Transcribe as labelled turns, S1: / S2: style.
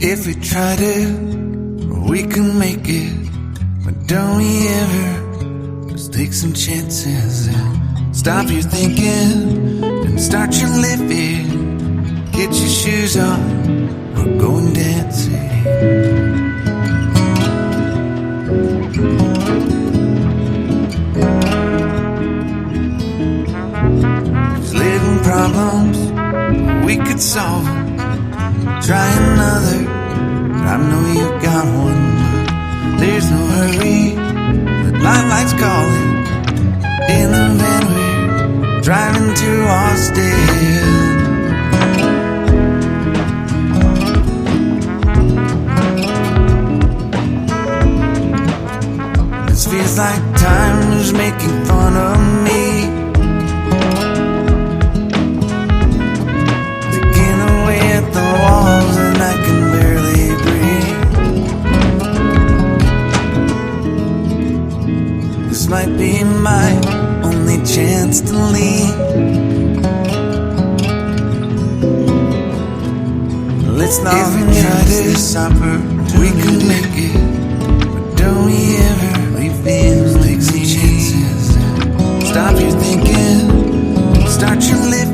S1: If we tried it, we can make it. But don't we ever just take some chances and stop your thinking and start your living. Get your shoes on, we're going dancing. There's living problems, we could solve them. Try another, I know you got one. There's no hurry, the light's calling. In the van we're driving to Austin. This feels like time is making fun of me. Taking away at the walls and I can barely breathe. This might be my only chance to leave. Let's not try this supper, we could make it. But don't we ever leave things like some chances? Stop your thinking, start your living.